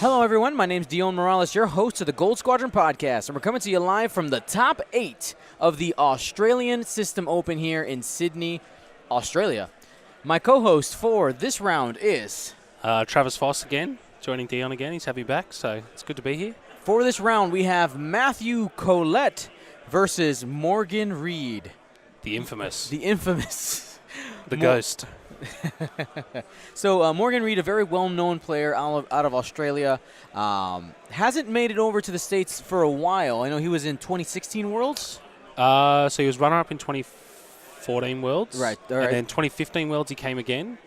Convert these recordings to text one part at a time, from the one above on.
Hello, everyone. My name's Dion Morales, your host of the Gold Squadron podcast, and we're coming to you live from the top 8 of the Australian System Open here in Sydney, Australia. My co-host for this round is... Travis Foss again, joining Dion again. He's happy back, so it's good to be here. For this round, we have Matthew Collett versus Morgan Reid. The infamous. The ghost. So Morgan Reid, a very well-known player out of Australia, hasn't made it over to the States for a while. I know he was in 2016 Worlds. So he was runner-up in 2014 Worlds. Right. And then 2015 Worlds he came again.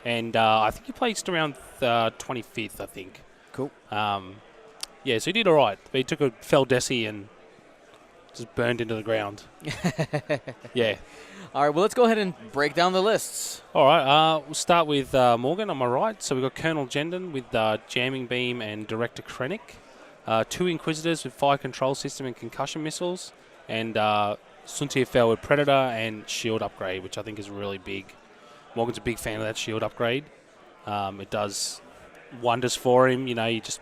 And I think he placed around 25th, I think. Cool. Yeah, so he did all right. But he took a fell Desi and just burned into the ground. Yeah. All right, well, let's go ahead and break down the lists. All right, we'll start with Morgan on my right. So we've got Colonel Jendon with Jamming Beam and Director Krennic. 2 Inquisitors with Fire Control System and Concussion Missiles. And Suntir Fel with Predator and Shield Upgrade, which I think is really big. Morgan's a big fan of that Shield Upgrade. It does wonders for him. You know, you just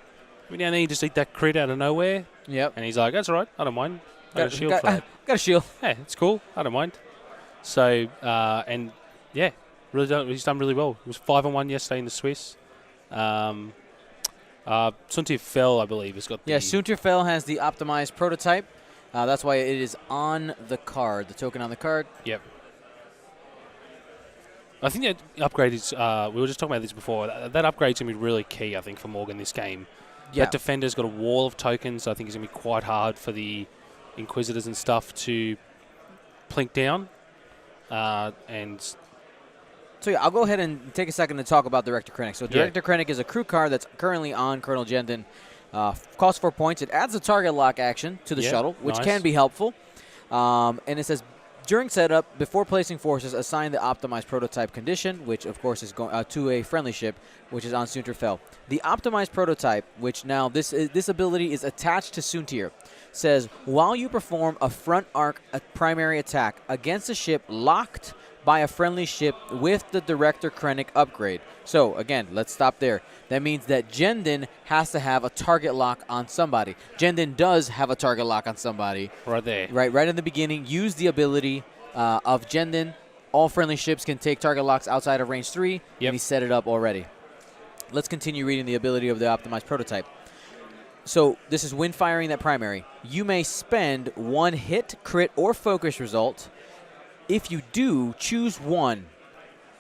eat that crit out of nowhere. Yep. And he's like, that's all right, I don't mind. I got a shield for that. Got a shield. Yeah, it's cool. I don't mind. So, and yeah, he's done really well. He was 5-1 yesterday in the Swiss. Suntir Fel, I believe, has got the... Yeah, Suntir Fel has the optimized prototype. That's why it is on the card, the token on the card. Yep. I think that upgrade is... we were just talking about this before. That upgrade's going to be really key, I think, for Morgan this game. Yeah. That defender's got a wall of tokens. So I think it's going to be quite hard for the Inquisitors and stuff to plink down. So yeah, I'll go ahead and take a second to talk about Director Krennic. So Director Krennic is a crew card that's currently on Colonel Jendon. Costs 4 points. It adds a target lock action to the shuttle, which can be helpful. And it says, during setup, before placing forces, assign the optimized prototype condition, which of course is going to a friendly ship, which is on Suntir Fel. The optimized prototype, which now this ability is attached to Suntir, says while you perform a front arc primary attack against a ship locked by a friendly ship with the Director Krennic upgrade. So again, let's stop there. That means that Jendon has to have a target lock on somebody. Jendon does have a target lock on somebody. Right there. Right in the beginning. Use the ability of Jendon. All friendly ships can take target locks outside of range 3. Yep. And he set it up already. Let's continue reading the ability of the optimized prototype. So this is when firing that primary. You may spend 1 hit, crit, or focus result. If you do, choose 1.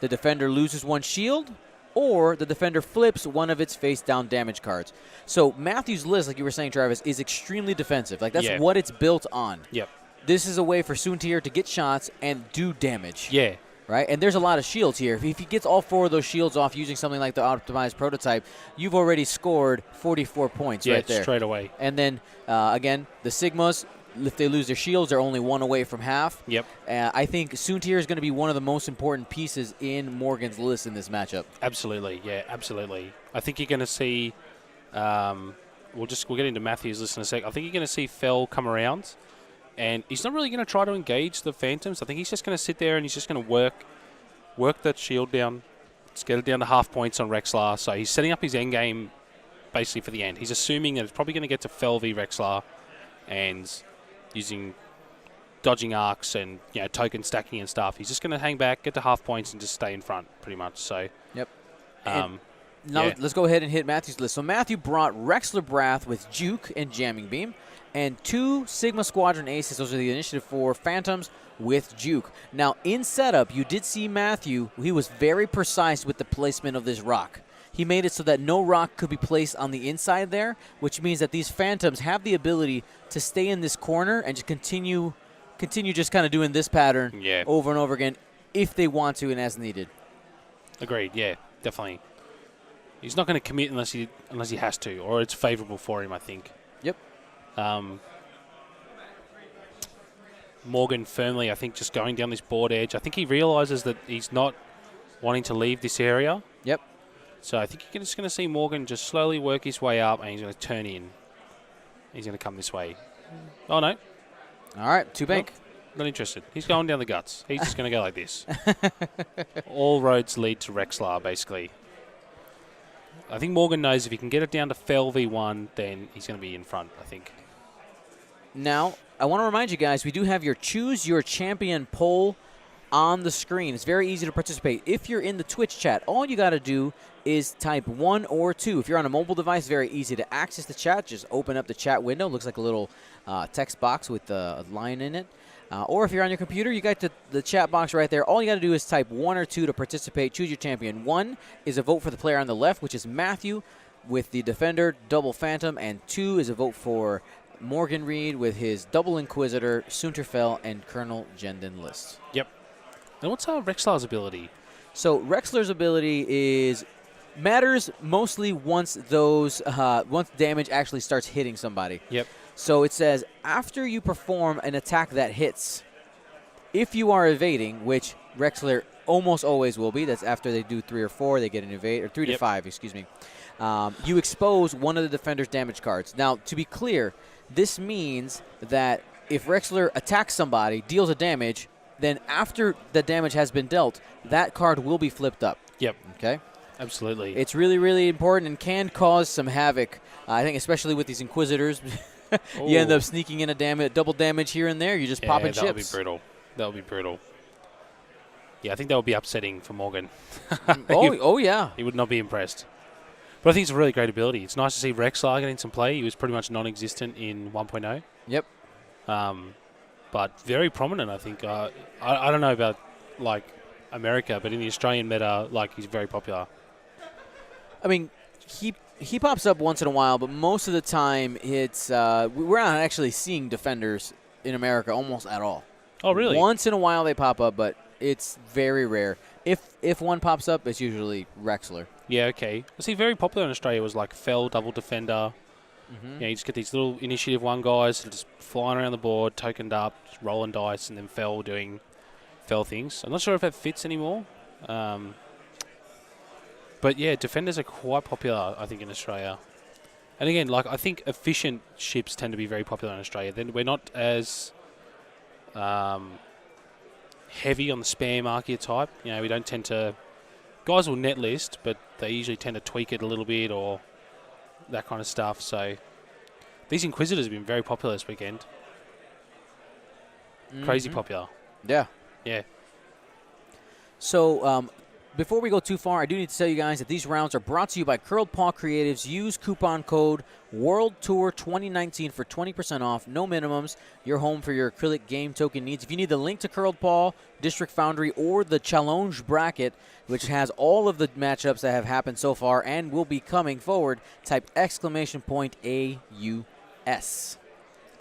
The defender loses 1 shield, or the defender flips one of its face-down damage cards. So Matthew's list, like you were saying, Travis, is extremely defensive. Like, that's what it's built on. Yep. This is a way for Suntir to get shots and do damage. Yeah. Right? And there's a lot of shields here. If he gets all 4 of those shields off using something like the optimized prototype, you've already scored 44 points right there. Yeah, straight away. And then, again, the Sigmas, if they lose their shields, they're only 1 away from half. Yep. I think Suntir is going to be one of the most important pieces in Morgan's list in this matchup. Absolutely, yeah, absolutely. I think you're going to see, we'll get into Matthew's list in a sec. I think you're going to see Fel come around, and he's not really going to try to engage the Phantoms. I think he's just going to sit there and he's just going to work that shield down, let's get it down to half points on Rexlar. So he's setting up his end game basically for the end. He's assuming that it's probably going to get to Fel v Rexlar, and using dodging arcs and token stacking and stuff. He's just going to hang back, get to half points, and just stay in front pretty much. So, yep. Now let's go ahead and hit Matthew's list. So Matthew brought Rexlar Brath with Juke and Jamming Beam, and 2 Sigma Squadron Aces. Those are the Initiative 4 Phantoms with Juke. Now in setup, you did see Matthew. He was very precise with the placement of this rock. He made it so that no rock could be placed on the inside there, which means that these Phantoms have the ability to stay in this corner and just continue just kind of doing this pattern over and over again if they want to and as needed. Agreed, yeah, definitely. He's not going to commit unless he has to, or it's favorable for him, I think. Yep. Morgan firmly, I think, just going down this board edge. I think he realizes that he's not wanting to leave this area. Yep. So I think you're just going to see Morgan just slowly work his way up, and he's going to turn in. He's going to come this way. Oh, no. All right, 2 bank. Not interested. He's going down the guts. He's just going to go like this. All roads lead to Rexlar, basically. I think Morgan knows if he can get it down to Fell v1, then he's going to be in front, I think. Now, I want to remind you guys, we do have your Choose Your Champion poll on the screen. It's very easy to participate. If you're in the Twitch chat, all you got to do is type 1 or 2. If you're on a mobile device, very easy to access the chat. Just open up the chat window. Looks like a little text box with a line in it. Or if you're on your computer, you got the chat box right there. All you got to do is type 1 or 2 to participate. Choose your champion. 1 is a vote for the player on the left, which is Matthew with the Defender, Double Phantom, and 2 is a vote for Morgan Reid with his Double Inquisitor, Sunterfell, and Colonel Jendon list. Yep. And what's Rexlar's ability? So Rexlar's ability matters mostly once damage actually starts hitting somebody. Yep. So it says, after you perform an attack that hits, if you are evading, which Rexlar almost always will be, that's after they do 3 or 4, they get an evade, or 3 to 5, excuse me, you expose one of the defender's damage cards. Now, to be clear, this means that if Rexlar attacks somebody, deals a damage, then after the damage has been dealt, that card will be flipped up. Yep. Okay? Absolutely. It's really, really important and can cause some havoc, I think, especially with these Inquisitors. You end up sneaking in a double damage here and there. You're just popping chips. That would be brutal. That would be brutal. Yeah, I think that would be upsetting for Morgan. Yeah. He would not be impressed. But I think it's a really great ability. It's nice to see Rexlar getting some play. He was pretty much non-existent in 1.0. Yep. But very prominent, I think. I don't know about, like, America, but in the Australian meta, like, he's very popular. I mean, he pops up once in a while, but most of the time it's we're not actually seeing Defenders in America almost at all. Oh, really? Once in a while they pop up, but it's very rare. If one pops up, it's usually Rexlar. Yeah, okay. I see very popular in Australia was like Fell, Double Defender. Mm-hmm. You just get these little Initiative 1 guys that are just flying around the board, tokened up, just rolling dice, and then Fell doing Fell things. I'm not sure if that fits anymore. But yeah, Defenders are quite popular, I think, in Australia. And again, like, I think efficient ships tend to be very popular in Australia. Then we're not as heavy on the spam archetype. You know, we don't tend to... Guys will net list, but they usually tend to tweak it a little bit or that kind of stuff. So these Inquisitors have been very popular this weekend. Mm-hmm. Crazy popular. Yeah. Yeah. So before we go too far, I do need to tell you guys that these rounds are brought to you by Curled Paw Creatives. Use coupon code World Tour 2019 for 20% off. No minimums. Your home for your acrylic game token needs. If you need the link to Curled Paw, District Foundry, or the Challenge Bracket, which has all of the matchups that have happened so far and will be coming forward, type !AUS.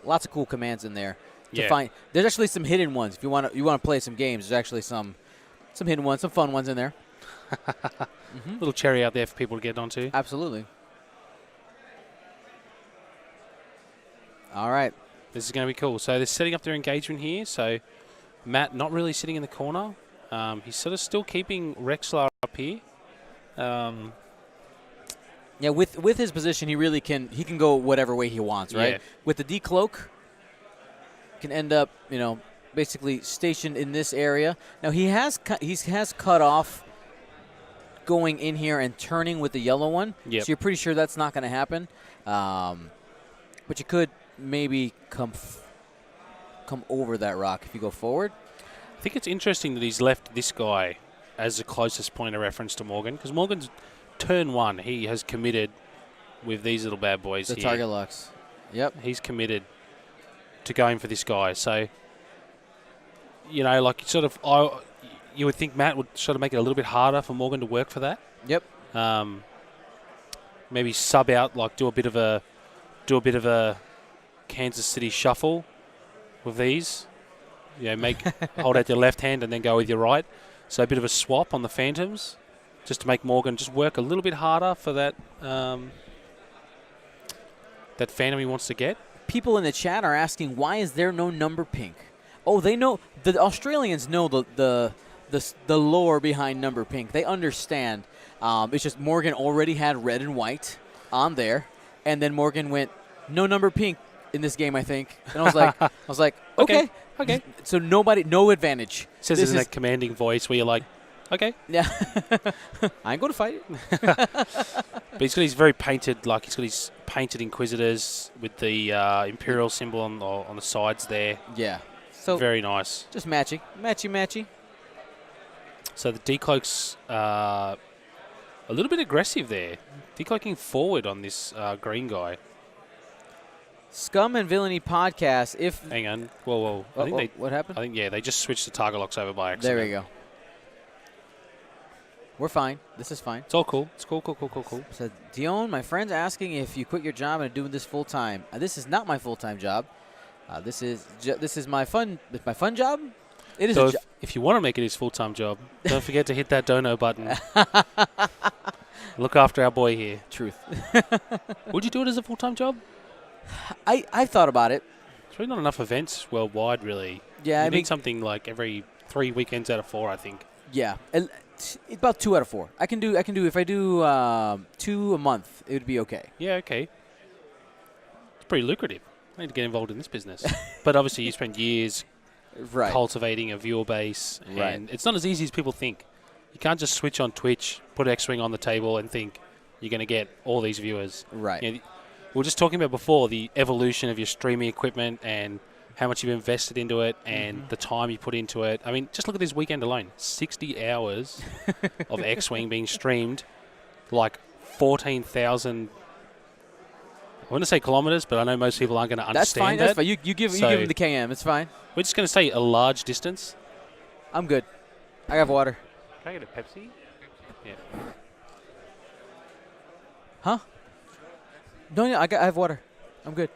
Lots of cool commands in there to find. There's actually some hidden ones. If you want to play some games, there's actually some hidden ones, some fun ones in there. Little cherry out there for people to get onto. Absolutely. All right. This is going to be cool. So they're setting up their engagement here. So Matt not really sitting in the corner. He's sort of still keeping Rexlar up here. Yeah, with his position, he really can go whatever way he wants, right? Yeah. With the decloak, can end up, basically stationed in this area. Now he has cut off going in here and turning with the yellow one. Yep. So you're pretty sure that's not going to happen. But you could maybe come over that rock if you go forward. I think it's interesting that he's left this guy as the closest point of reference to Morgan, because Morgan's turn 1, he has committed with these little bad boys the here. Target Lux. Yep. He's committed to going for this guy. So, like sort of, you would think Matt would sort of make it a little bit harder for Morgan to work for that. Yep. Maybe sub out, like do a bit of a Kansas City shuffle with these. Hold out your left hand and then go with your right. So a bit of a swap on the Phantoms, just to make Morgan just work a little bit harder for that that Phantom he wants to get. People in the chat are asking, why is there no number pink? Oh, they know. The Australians know the lore behind number pink. They understand. It's just Morgan already had red and white on there, and then Morgan went no number pink in this game, I think. And I was like, okay. So no advantage. Says this in that commanding voice where you're like, okay. Yeah. I ain't going to fight it. But he's got his very painted, like he's got his painted Inquisitors with the Imperial symbol on the sides there. Yeah. So very nice. Just matchy. So the decloak's a little bit aggressive there. Decloaking forward on this green guy. Scum and Villainy podcast. Hang on. Whoa. What happened? I think, they just switched the target locks over by accident. There we go. We're fine. This is fine. It's all cool. It's cool. So, Dion, my friend's asking if you quit your job and are doing this full time. This is not my full time job. This is my fun job. It is. So if you want to make it his full time job, don't forget to hit that dono button. Look after our boy here. Truth. Would you do it as a full time job? I've thought about it. There's really not enough events worldwide, really. Yeah, I need something like every 3 weekends out of 4, I think. Yeah, about 2 out of 4. I can do if I do 2 a month, it would be okay. Yeah, okay. It's pretty lucrative. I need to get involved in this business. But obviously, you spend years cultivating a viewer base, and it's not as easy as people think. You can't just switch on Twitch, put X-Wing on the table, and think you're going to get all these viewers. Right. You know, we were just talking about before the evolution of your streaming equipment and how much you've invested into it and the time you put into it. I mean, just look at this weekend alone. 60 hours of X-Wing being streamed, like 14,000, I want to say kilometers, but I know most people aren't going to understand that. That's fine. You give them the KM. It's fine. We're just going to say a large distance. I'm good. I have water. Can I get a Pepsi? Yeah. Huh? No, I have water. I'm good.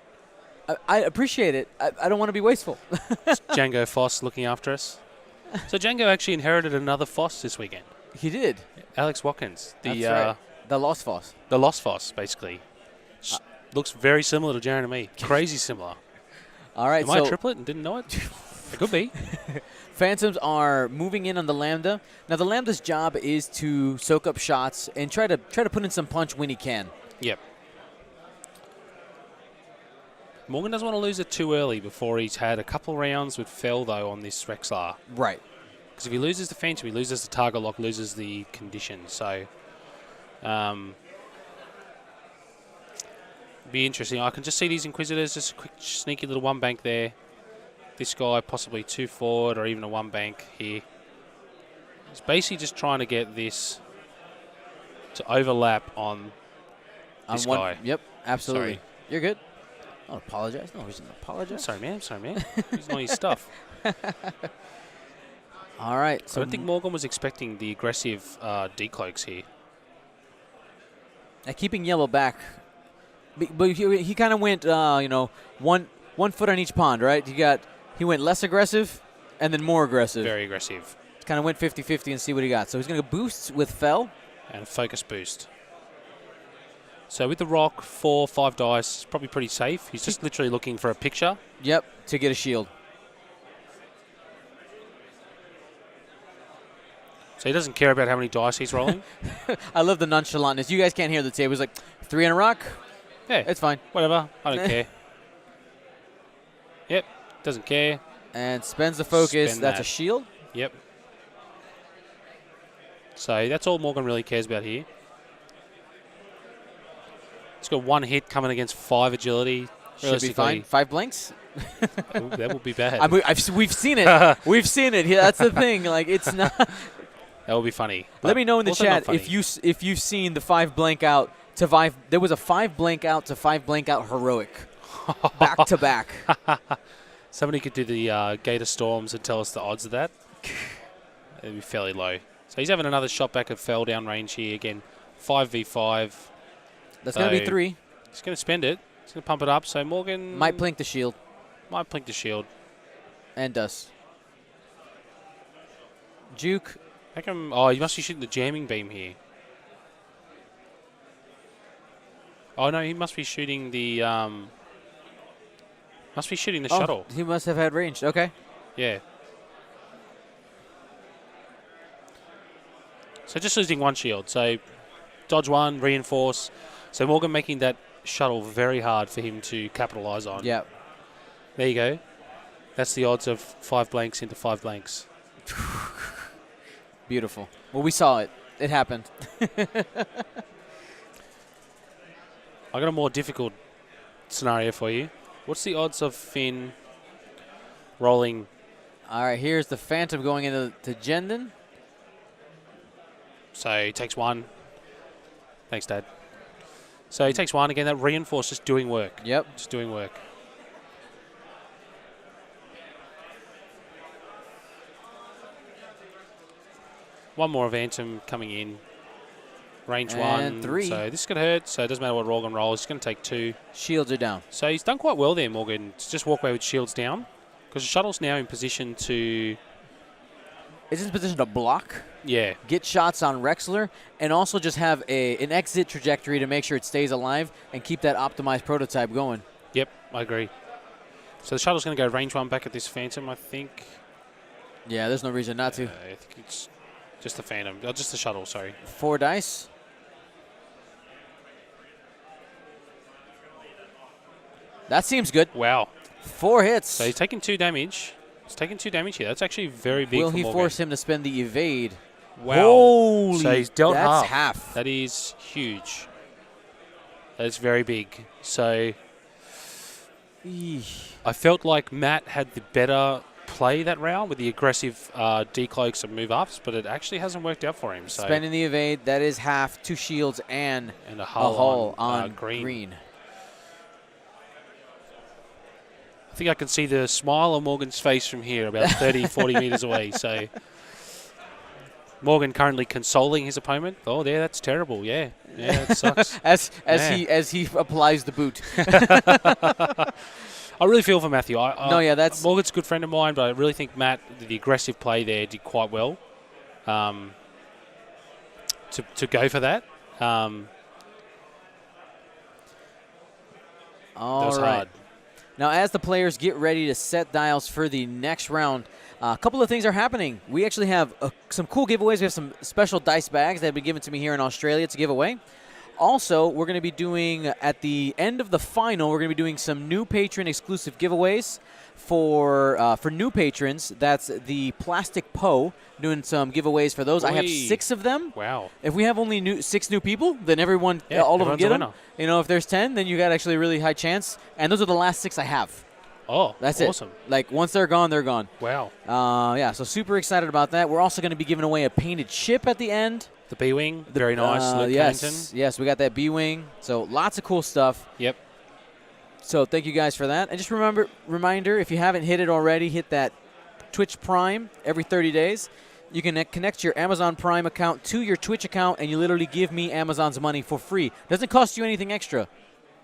I appreciate it. I don't want to be wasteful. Django Foss looking after us. So Django actually inherited another Foss this weekend. He did. Alex Watkins. That's right. The Lost Foss. The Lost Foss, basically. Looks very similar to Jaron and me. Crazy similar. All right. Am I a triplet and didn't know it? It could be. Phantoms are moving in on the Lambda. Now, the Lambda's job is to soak up shots and try to put in some punch when he can. Yep. Morgan doesn't want to lose it too early before he's had a couple rounds with Fell, though, on this Rexlar. Right. Because if he loses the Phantom, he loses the target lock, loses the condition. So, be interesting. I can just see these Inquisitors, just a quick sneaky little one bank there. This guy possibly 2 forward or even a one bank here. He's basically just trying to get this to overlap on this guy. Yep, absolutely. Sorry. You're good. Don't apologize. No reason to apologize. Sorry, man. He's on his stuff. All right. So I don't think Morgan was expecting the aggressive decloaks here. Keeping yellow back. But he kind of went, one foot on each pond, right? He went less aggressive and then more aggressive. Very aggressive. Kind of went 50-50 and see what he got. So he's going to boost with Fell. And focus boost. So with the rock, 4, 5 dice, it's probably pretty safe. He's just literally looking for a picture. Yep, to get a shield. So he doesn't care about how many dice he's rolling. I love the nonchalantness. You guys can't hear the table. It's like 3 on a rock. Yeah. It's fine. Whatever. I don't care. Yep. Doesn't care. And spends the focus. That's a shield. Yep. So that's all Morgan really cares about here. He's got 1 hit coming against 5 agility. Should be fine. 5 blanks. Ooh, that would be bad. We've seen it. We've seen it. Yeah, that's the thing. Like, it's not. That would be funny. Let me know in the chat if you've seen the 5 blank out to 5. There was a 5 blank out to 5 blank out heroic, back to back. Somebody could do the Gator Storms and tell us the odds of that. It'd be fairly low. So he's having another shot back at Fell down range here again. 5v5. That's going to be 3. He's going to spend it. He's going to pump it up. So Morgan might plink the shield. Might plink the shield. And does. Juke. How come? Oh, he must be shooting the jamming beam here. Oh no, he must be shooting the shuttle. He must have had range. Okay. Yeah. So just losing 1 shield. So dodge 1, reinforce. So Morgan making that shuttle very hard for him to capitalize on. Yeah. There you go. That's the odds of 5 blanks into 5 blanks. Beautiful. Well, we saw it. It happened. I got a more difficult scenario for you. What's the odds of Finn rolling? All right, here's the Phantom going into Jendon. So he takes 1. Thanks, Dad. So he takes 1 again. That reinforces doing work. Yep. Just doing work. One more Phantom coming in. Range And 1. 3. So this could hurt. So it doesn't matter what Morgan rolls. He's going to take 2. Shields are down. So he's done quite well there, Morgan. Just walk away with shields down. Because the shuttle's now in position to... It's in position to block. Yeah. Get shots on Rexler, and also just have an exit trajectory to make sure it stays alive and keep that optimized prototype going. Yep, I agree. So the shuttle's going to go range 1 back at this Phantom, I think. Yeah, there's no reason not to. I think it's just the Phantom. Oh, just the shuttle, sorry. 4 dice. That seems good. Wow. 4 hits. So he's taking 2 damage. He's taking 2 damage here. That's actually very big Will for he Morgan. force him to spend the evade? Wow. Holy, so he's dealt that's half. half. That is huge. That is very big. So Eesh. I felt like Matt had the better play that round with the aggressive decloaks and move ups, but it actually hasn't worked out for him. So Spending the evade, that is half, 2 shields and a a hull, hull on, on green. I think I can see the smile on Morgan's face from here, about 30, 40 metres away. So Morgan currently consoling his opponent. Oh, yeah, that's terrible. Yeah, it sucks. as he applies the boot. I really feel for Matthew. That's Morgan's a good friend of mine, but I really think Matt, the aggressive play there, did quite well to go for that. That was hard. Now, as the players get ready to set dials for the next round, a couple of things are happening. We actually have some cool giveaways. We have some special dice bags that have been given to me here in Australia to give away. Also, we're going to be doing, at the end of the final, we're going to be doing some new patron exclusive giveaways for new patrons. That's the Plastic Poe, doing some giveaways for those. I have 6 of them. Wow. If we have only 6 new people, then everyone, yeah, all of them get them. You know, if there's 10, then you got actually a really high chance. And those are the last 6 I have. Oh, that's awesome. It. Like, once they're gone, they're gone. Wow. Yeah, so super excited about that. We're also going to be giving away a painted ship at the end. The B-Wing, very nice. Luke Yes, we got that B-Wing. So lots of cool stuff. Yep. So thank you guys for that. And just reminder, if you haven't hit it already, hit that Twitch Prime every 30 days. You can connect your Amazon Prime account to your Twitch account, and you literally give me Amazon's money for free. Doesn't cost you anything extra.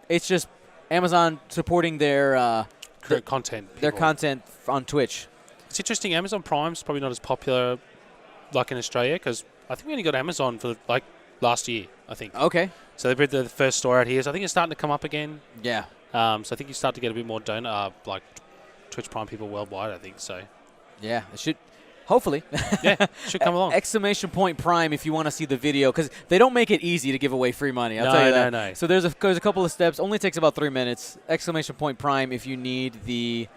It's just Amazon supporting their content. Their content on Twitch. It's interesting. Amazon Prime's probably not as popular like in Australia because I think we only got Amazon for like last year, I think. Okay. So they put the first store out here. So I think it's starting to come up again. Yeah. So I think you start to get a bit more like Twitch Prime people worldwide, I think. So yeah, it should. Hopefully. Yeah, should come along. Exclamation point Prime if you want to see the video, because they don't make it easy to give away free money. I'll tell you that. No. So there's a couple of steps. Only takes about 3 minutes. Exclamation point Prime if you need the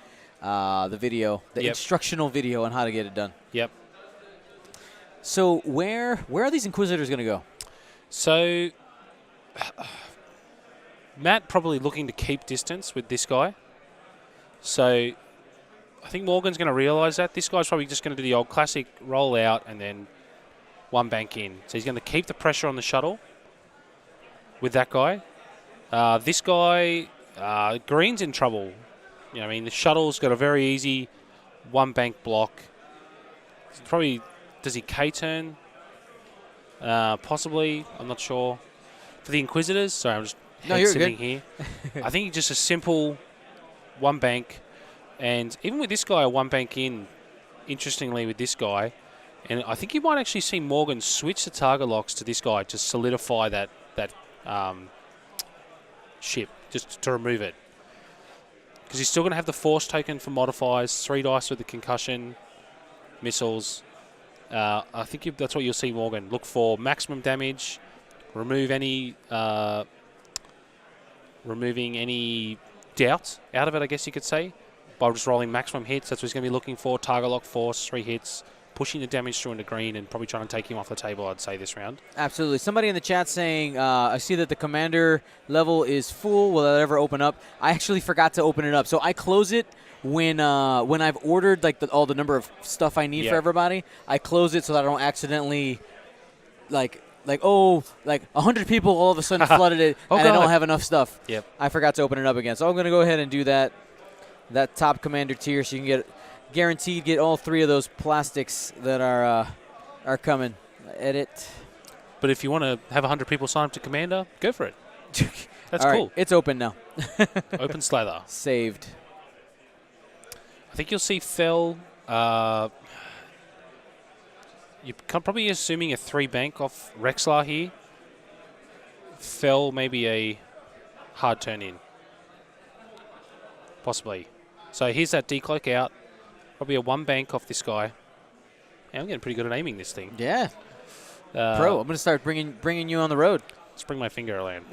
video, the instructional video on how to get it done. Yep. So where are these Inquisitors going to go? So Matt probably looking to keep distance with this guy. So I think Morgan's going to realise that. This guy's probably just going to do the old classic roll out and then one bank in. So he's going to keep the pressure on the shuttle with that guy. This guy, Green's in trouble. You know, I mean, the shuttle's got a very easy one bank block. Probably, does he K-turn? Possibly, I'm not sure. For the Inquisitors, sorry, I'm just sitting here. I think just a simple one bank. And even with this guy, a one bank in, interestingly with this guy, and I think you might actually see Morgan switch the target locks to this guy to solidify that ship, just to remove it. Because he's still going to have the force token for modifiers, 3 dice with the concussion, missiles. I think that's what you'll see Morgan. Look for maximum damage, remove any, removing any doubt out of it, I guess you could say, by just rolling maximum hits. That's what he's going to be looking for. Target lock force, 3 hits, pushing the damage through into green and probably trying to take him off the table, I'd say, this round. Absolutely. Somebody in the chat saying, I see that the commander level is full. Will it ever open up? I actually forgot to open it up. So I close it when I've ordered like all the number of stuff I need for everybody. I close it so that I don't accidentally like 100 people all of a sudden flooded it and I don't have enough stuff. Yep. I forgot to open it up again. So I'm going to go ahead and do that top commander tier so you can guaranteed all 3 of those plastics that are coming. Edit. But if you want to have 100 people sign up to commander, go for it. That's all cool. Right, it's open now. Open slather. Saved. I think you'll see Fell. You're probably assuming a 3 bank off Rexlar here. Fell maybe a hard turn in. Possibly. So here's that decloak out. Probably a 1 bank off this guy. Yeah, I'm getting pretty good at aiming this thing. Yeah. Pro, I'm going to start bringing you on the road. Just bring my finger around.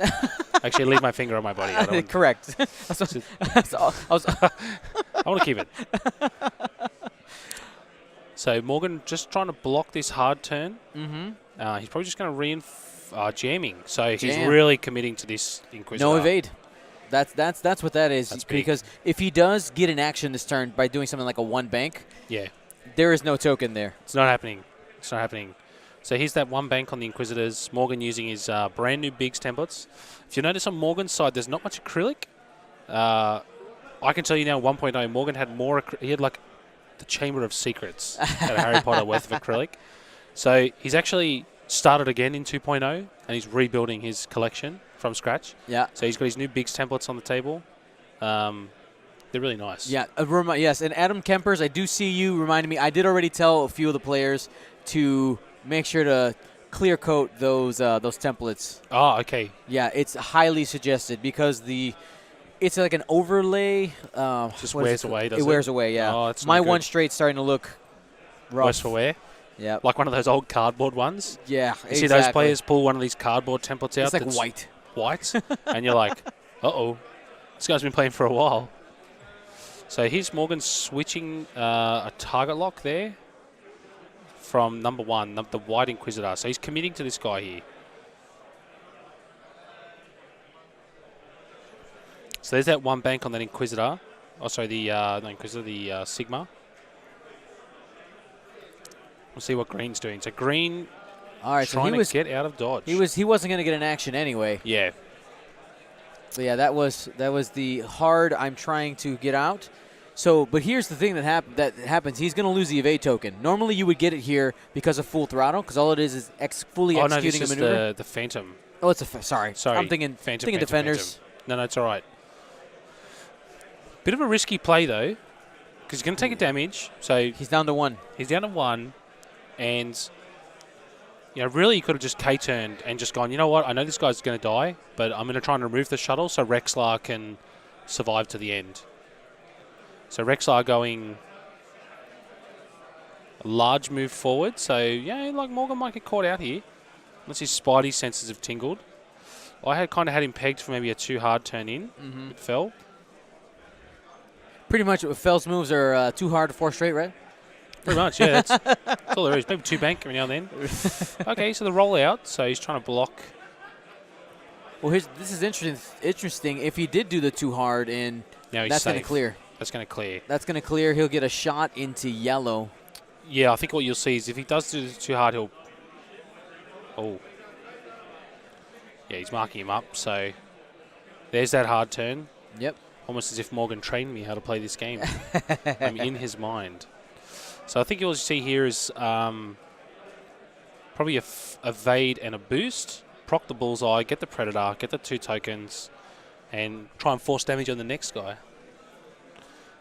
Actually, leave my finger on my body. I Correct. I want to keep it. So Morgan just trying to block this hard turn. Mm-hmm. He's probably just going to jamming. So he's really committing to this Inquisitor. No evade. That's what that is. That's because if he does get an action this turn by doing something like a 1 bank, there is no token there. It's not happening. It's not happening. So here's that 1 bank on the Inquisitors. Morgan using his brand new Bigs templates. If you notice on Morgan's side, there's not much acrylic. I can tell you now, 1.0, Morgan had more. He had like the Chamber of Secrets at Harry Potter worth of acrylic. So he's actually started again in 2.0, and he's rebuilding his collection from scratch. Yeah. So he's got his new Bigs templates on the table. They're really nice. Yeah. Yes, and Adam Kempers, I do see you reminding me. I did already tell a few of the players to make sure to clear coat those templates. Oh, okay. Yeah, it's highly suggested because it's like an overlay. Just wears away, does it? It wears away, yeah. Oh, it's My not good. 1 straight's starting to look rough. Worse for wear? Yeah. Like one of those old cardboard ones? Yeah, You see those players pull one of these cardboard templates out? It's like white. White. And you're like, uh-oh, this guy's been playing for a while. So here's Morgan switching a target lock there from number 1, the White Inquisitor. So he's committing to this guy here. So there's that 1 bank on that Inquisitor. Oh, sorry, the Inquisitor, the Sigma. We'll see what Green's doing. So Green trying to get out of dodge. He wasn't going to get an action anyway. Yeah. So yeah, that was the hard I'm trying to get out. So, but here's the thing that happens. He's going to lose the evade token. Normally you would get it here because of full throttle, because all it is fully executing a maneuver. No, this is the Phantom. Oh, it's sorry. I'm thinking Phantom, Defenders. Phantom. No, it's all right. Bit of a risky play, though, because he's going to take a damage. So he's down to 1. He's down to 1, and really he could have just K-turned and just gone, you know what, I know this guy's going to die, but I'm going to try and remove the shuttle so Rexlar can survive to the end. So Rexlar going a large move forward. So, like Morgan might get caught out here. Unless his Spidey senses have tingled. I had kind of had him pegged for maybe a 2 hard turn in. Mm-hmm. It fell. Pretty much Fell's moves are 2 hard to 4 straight, right? Pretty much, yeah. That's all there is. Maybe 2 bank every now and then. Okay, so the roll out. So he's trying to block. Well, this is interesting. If he did do the 2 hard in, that's going to clear. That's going to clear. That's going to clear. He'll get a shot into yellow. Yeah, I think what you'll see is if he does do the 2 hard, he'll... Oh. Yeah, he's marking him up. So there's that hard turn. Yep. Almost as if Morgan trained me how to play this game. I'm in his mind. So I think you'll see here is probably a evade and a boost. Proc the bullseye, get the Predator, get the 2 tokens, and try and force damage on the next guy.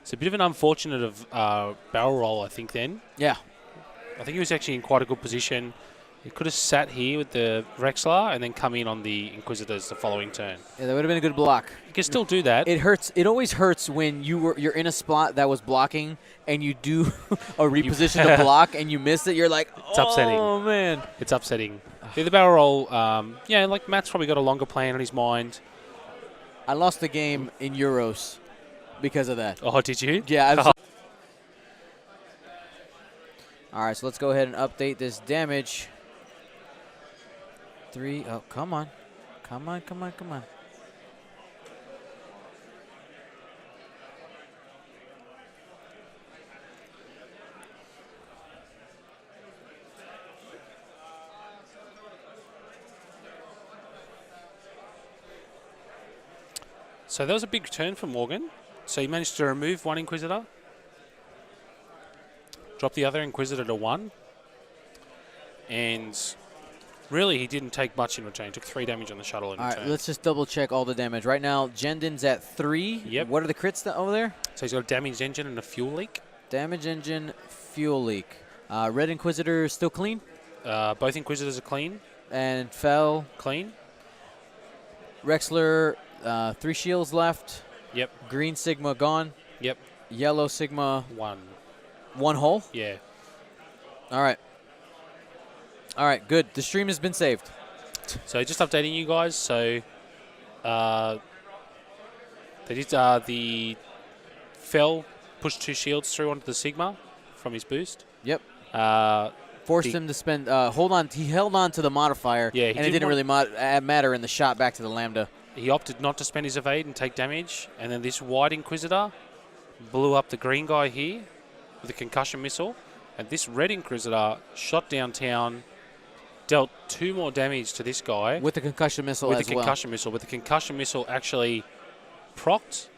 It's a bit of an unfortunate barrel roll, I think, then. Yeah. I think he was actually in quite a good position. He could have sat here with the Rexlar and then come in on the Inquisitors the following turn. Yeah, that would have been a good block. You can still do that. It hurts. It always hurts when you're in a spot that was blocking and you do a reposition to block and you miss it. You're like, it's upsetting. Oh, man. It's upsetting. The barrel roll, like Matt's probably got a longer plan on his mind. I lost the game in Euros because of that. Oh, did you? Yeah. All right, so let's go ahead and update this damage. 3. Oh, come on. Come on, come on, come on. So that was a big turn for Morgan. So he managed to remove one Inquisitor. Drop the other Inquisitor to 1. And really, he didn't take much in return. He took 3 damage on the shuttle in return. All right, let's just double check all the damage. Right now, Jendon's at 3. Yep. What are the crits over there? So he's got a damaged engine and a fuel leak. Damage engine, fuel leak. Red Inquisitor still clean? Both Inquisitors are clean. And fell. Clean. Rexler, 3 shields left. Yep. Green Sigma gone. Yep. Yellow Sigma. 1. 1 hole? Yeah. All right. All right, good. The stream has been saved. So just updating you guys. So they did the fell pushed 2 shields through onto the Sigma from his boost. Yep. Forced him to spend hold on. He held on to the modifier. Yeah, and it didn't really matter in the shot back to the Lambda. He opted not to spend his evade and take damage. And then this white Inquisitor blew up the green guy here with a concussion missile. And this red Inquisitor shot downtown, dealt 2 more damage to this guy. With the concussion missile With the concussion missile actually procced,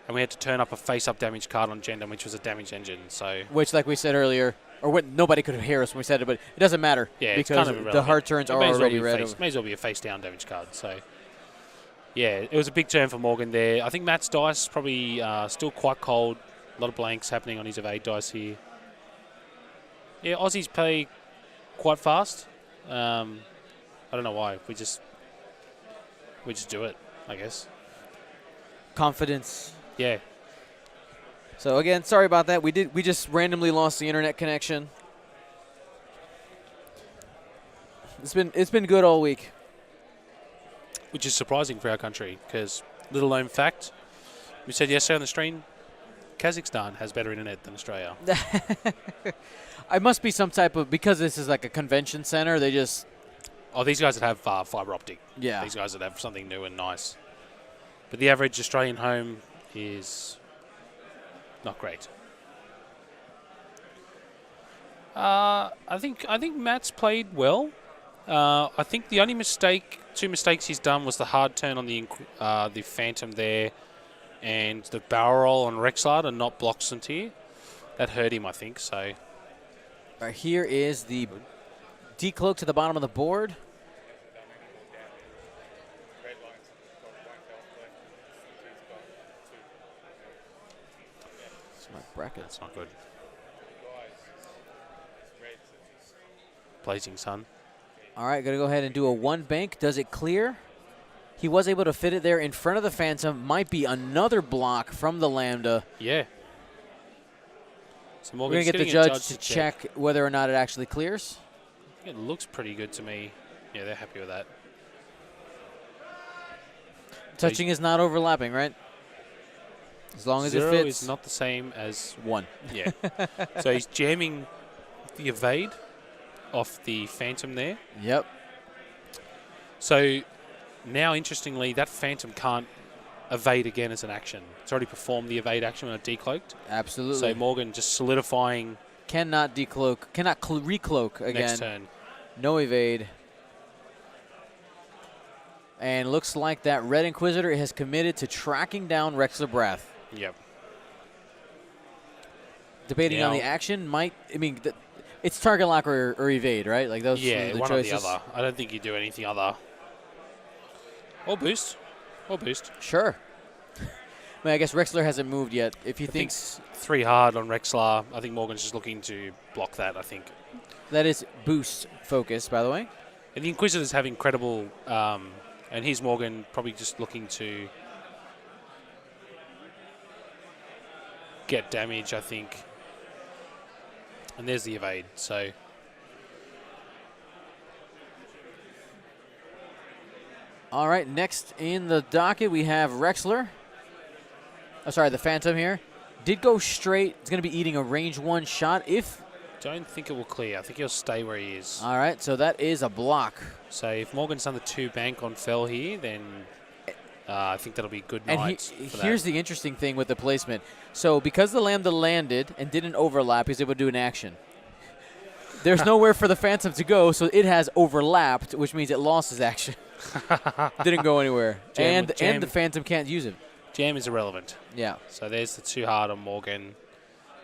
and we had to turn up a face-up damage card on Jendon, which was a damaged engine. So, which, like we said earlier, or what, nobody could hear us when we said it, but it doesn't matter. Yeah, because it's kind of the hard turns are already red. May as well be a face-down damage card. So, yeah, it was a big turn for Morgan there. I think Matt's dice probably still quite cold. A lot of blanks happening on his evade dice here. Yeah, Aussies play quite fast. I don't know why. We just do it, I guess. Confidence. Yeah. So again, sorry about that. We just randomly lost the internet connection. It's been good all week. Which is surprising for our country, because little known fact, we said yesterday on the stream, Kazakhstan has better internet than Australia. It must be some type of, because this is like a convention center, they just... Oh, these guys that have fibre optic. Yeah. These guys that have something new and nice. But the average Australian home is not great. I think Matt's played well. I think the only 2 mistakes he's done was the hard turn on the Phantom there, and the barrel roll on Rexlard and not block Santir. That hurt him, I think. So. Right, here is the decloak to the bottom of the board. It's my bracket. That's not good. Blazing Sun. All right, going to go ahead and do a 1 bank. Does it clear? He was able to fit it there in front of the Phantom. Might be another block from the Lambda. Yeah. So we're going to get the judge to check whether or not it actually clears. It looks pretty good to me. Yeah, they're happy with that. Touching is not overlapping, right? As long as it fits. 0 is not the same as 1. Yeah. So he's jamming the evade off the Phantom there. Yep. So now, interestingly, that Phantom can't evade again as an action. It's already performed the evade action when it decloaked. Absolutely. So Morgan just solidifying. Cannot decloak. Cannot recloak again. Next turn. No evade. And looks like that Red Inquisitor has committed to tracking down Rexler Brath. Yep. Debating on the action it's target lock or evade, right? Like those yeah, are the one choices. or the other. I don't think you do anything other. Or boost. Sure. I guess Rexler hasn't moved yet. If he thinks 3 hard on Rexler, I think Morgan's just looking to block that, I think. That is boost focus, by the way. And the Inquisitors have incredible, and here's Morgan probably just looking to get damage, I think. And there's the evade, so. All right, next in the docket, we have Rexler. Oh, sorry, the Phantom here. Did go straight. It's going to be eating a range 1 shot. If don't think it will clear. I think he'll stay where he is. All right, so that is a block. So if Morgan's done the 2 bank on Fell here, then I think that'll be good night. And here's the interesting thing with the placement. So because the Lambda landed and didn't overlap, he's able to do an action. There's nowhere for the Phantom to go, so it has overlapped, which means it lost his action. Didn't go anywhere. And the Phantom can't use it. Jam is irrelevant. Yeah. So there's the 2 hard on Morgan.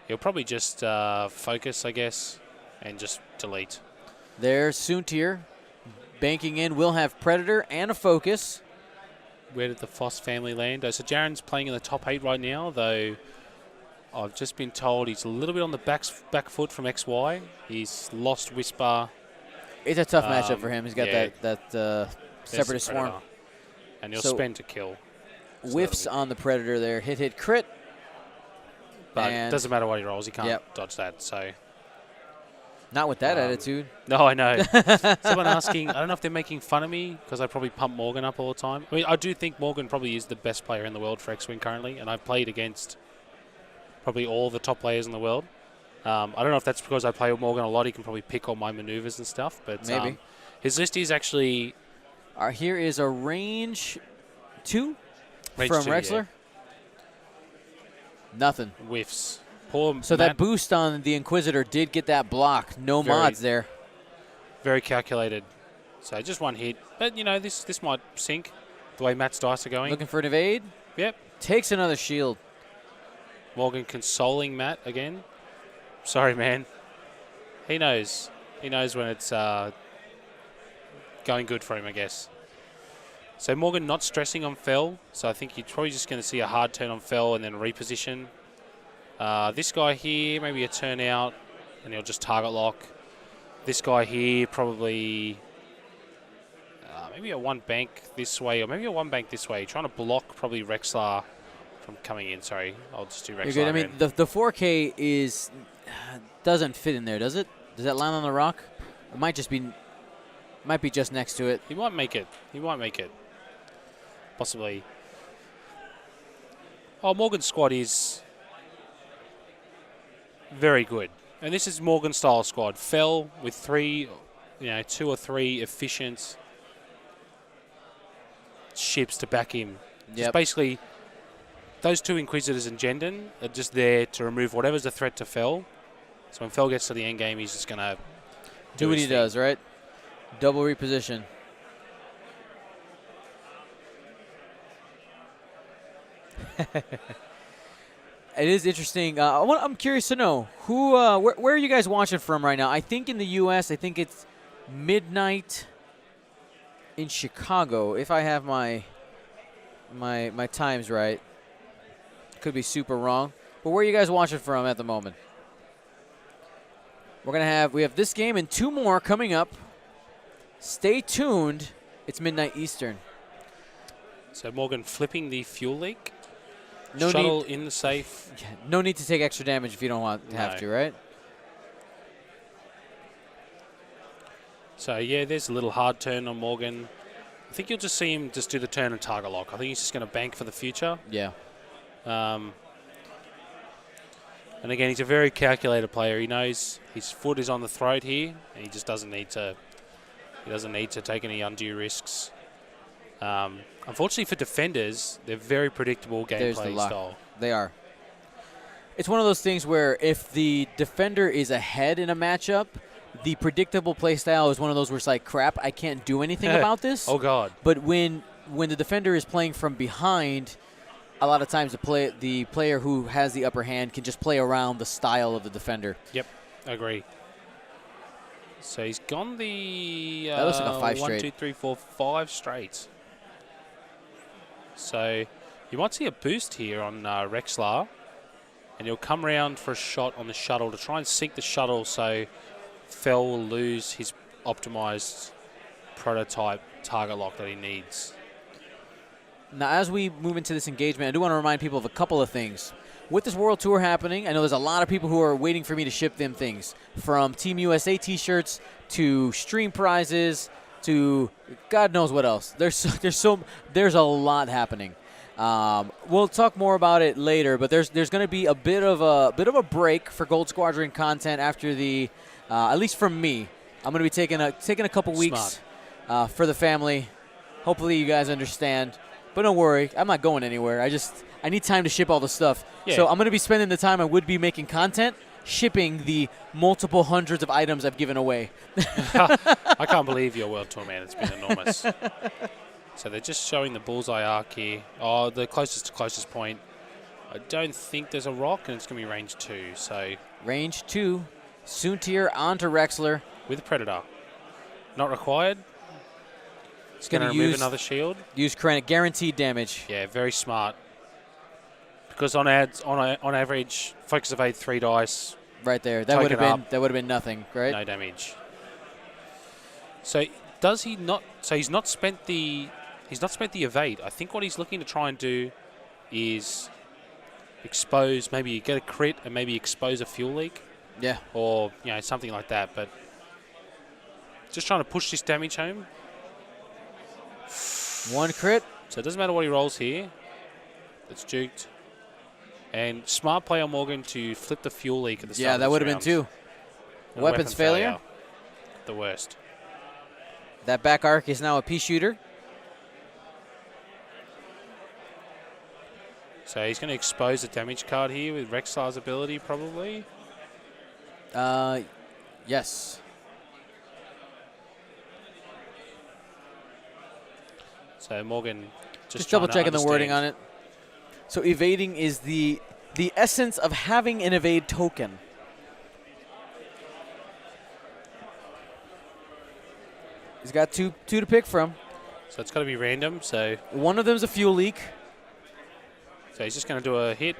He'll probably just focus, I guess, and just delete. There's Soontir banking in. Will have Predator and a focus. Where did the Foss family land? So Jaren's playing in the top 8 right now, though I've just been told he's a little bit on the back foot from XY. He's lost Whisper. It's a tough matchup for him. He's got that Separatist Swarm. And he'll spend to kill. So whiffs on the Predator there. Hit, crit. But it doesn't matter what he rolls. He can't dodge that. So not with that attitude. No, I know. Someone asking, I don't know if they're making fun of me because I probably pump Morgan up all the time. I mean, I do think Morgan probably is the best player in the world for X-Wing currently, and I've played against probably all the top players in the world. I don't know if that's because I play with Morgan a lot. He can probably pick all my maneuvers and stuff. But maybe. His list is actually... here is a range 2 from 2, Rexler. Yeah. Nothing. Whiffs. Poor so Matt, that boost on the Inquisitor did get that block. No mods there. Very calculated. So just 1 hit. But, this might sink the way Matt's dice are going. Looking for an evade. Yep. Takes another shield. Morgan consoling Matt again. Sorry, man. He knows. He knows when it's going good for him, I guess. So Morgan not stressing on Fell. So I think you're probably just going to see a hard turn on Fell and then reposition. This guy here, maybe a turn out, and he'll just target lock. This guy here, probably maybe a 1 bank this way, or maybe a 1 bank this way. Trying to block probably Rexlar from coming in. Sorry, I'll just do Rexlar. You're good. I mean, the 4K doesn't fit in there, does it? Does that land on the rock? It might be just next to it. He might make it. Possibly. Oh, Morgan's squad is very good. And this is Morgan's style squad. Fell with 2 or 3 efficient ships to back him. Yep. Just basically, those 2 Inquisitors and Jendon are just there to remove whatever's a threat to Fell. So when Fell gets to the end game, he's just going to do what he does, right? Double reposition. It is interesting. I'm curious to know where are you guys watching from right now? I think in the U.S. I think it's midnight in Chicago. If I have my times right, could be super wrong. But where are you guys watching from at the moment? We have this game and 2 more coming up. Stay tuned. It's midnight Eastern. So Morgan flipping the fuel leak. No shuttle need, in the safe. Yeah, no need to take extra damage if you don't want to have to, right? So, yeah, there's a little hard turn on Morgan. I think you'll just see him just do the turn and target lock. I think he's just going to bank for the future. Yeah. And again, he's a very calculated player. He knows his foot is on the throat here, and he just doesn't need to. He doesn't need to take any undue risks. Unfortunately for defenders, they're very predictable gameplay style. They are. It's one of those things where if the defender is ahead in a matchup, the predictable play style is one of those where it's like, crap, I can't do anything about this. Oh, God. But when the defender is playing from behind, a lot of times the player who has the upper hand can just play around the style of the defender. Yep, I agree. So he's gone the that looks like a 5 straight. 1, 2, 3, 4, 5 straight. So you might see a boost here on Rexlar, and he'll come around for a shot on the shuttle to try and sink the shuttle so Fell will lose his optimized prototype target lock that he needs. Now, as we move into this engagement, I do want to remind people of a couple of things. With this World Tour happening, I know there's a lot of people who are waiting for me to ship them things, from Team USA T-shirts to stream prizes to God knows what else. There's a lot happening. We'll talk more about it later, but there's going to be a bit of a break for Gold Squadron content after the, at least from me. I'm going to be taking a couple weeks for the family. Hopefully you guys understand, but don't worry, I'm not going anywhere. I need time to ship all the stuff. Yeah. So I'm going to be spending the time I would be making content shipping the multiple hundreds of items I've given away. I can't believe your World Tour, man. It's been enormous. So they're just showing the bullseye arc here. Oh, the closest point. I don't think there's a rock, and it's going to be range 2. So range 2, Soontir onto Rexler. With Predator. Not required. It's going to remove another shield. Use Krennic. Guaranteed damage. Yeah, very smart. Because on average, Focus Evade 3 dice. Right there. That would have been nothing, right? No damage. So does he not? So he's not spent the evade. I think what he's looking to try and do is expose. Maybe you get a crit and maybe expose a fuel leak. Yeah. Or something like that. But just trying to push this damage home. 1 crit. So it doesn't matter what he rolls here. It's juked. And smart play on Morgan to flip the fuel leak at the start. Yeah, that would have been 2. Weapons failure. The worst. That back arc is now a pea shooter. So he's going to expose the damage card here with Rexlar's ability, probably. Yes. So Morgan just double checking the wording on it. So evading is the essence of having an evade token. He's got two to pick from. So it's got to be random. So one of them's a fuel leak. So he's just going to do a hit.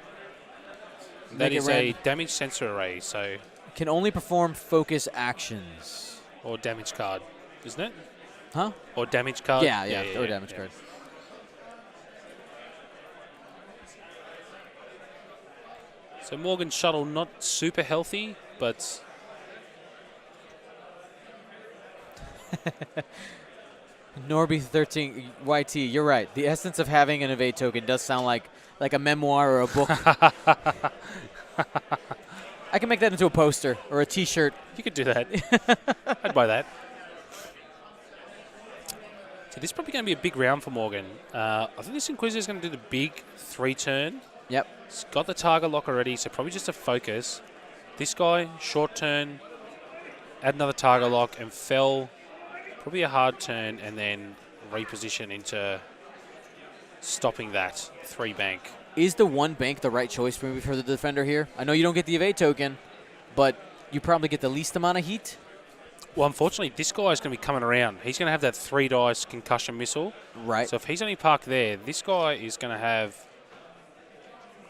That is a damage sensor array. So can only perform focus actions. Or damage card, isn't it? Huh? Or damage card. Yeah, or damage card. So Morgan's shuttle not super healthy, but Norby 13 YT, you're right. The essence of having an evade token does sound like a memoir or a book. I can make that into a poster or a T-shirt. You could do that. I'd buy that. So this is probably going to be a big round for Morgan. I think this Inquisitor is going to do the big 3-turn. Yep. He's got the target lock already, so probably just a focus. This guy, short turn, add another target lock, and fell. Probably a hard turn, and then reposition into stopping that 3 bank. Is the 1 bank the right choice for the defender here? I know you don't get the evade token, but you probably get the least amount of heat. Well, unfortunately, this guy is going to be coming around. He's going to have that 3 dice concussion missile. Right. So if he's only parked there, this guy is going to have